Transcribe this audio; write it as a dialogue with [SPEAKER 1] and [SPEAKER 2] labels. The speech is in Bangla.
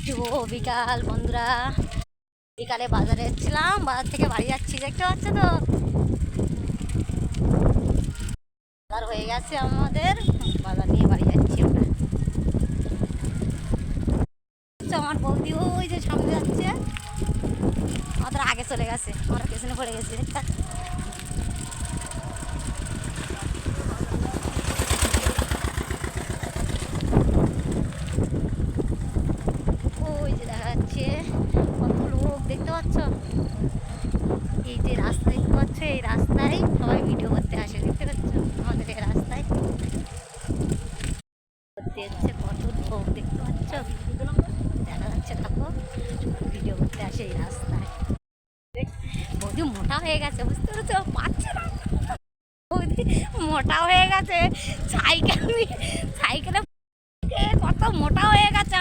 [SPEAKER 1] শুভ বিকাল বন্ধুরা। বিকালে বাজারে এসেছিলাম, বাজার থেকে বাড়ি যাচ্ছি, দেখতে পাচ্ছ তো বাজার হয়ে গেছে আমাদের, বাজার নিয়ে বাড়ি যাচ্ছি আমরা। আমার বৌদি ওই যে সামনে যাচ্ছে, আমাদের আগে চলে গেছে, আমরা পেছনে পড়ে গেছি। ওই যে দেখা যাচ্ছে কত লোক, দেখতে পাচ্ছ? এই যে রাস্তা দেখতে পাচ্ছ, এই রাস্তায় সবাই ভিডিও করতে আসে, দেখতে পাচ্ছ? আমাদের এই রাস্তায় করতে হচ্ছে কত লোক, দেখতে পাচ্ছ? দেখা যাচ্ছে, দেখো ভিডিও করতে আসে এই রাস্তায়। বৌদি মোটা হয়ে গেছে, বুঝতে পারছো? পাচ্ছে না, বৌদি মোটা হয়ে গেছে, সাইকেলে কত মোটা হয়ে গেছে।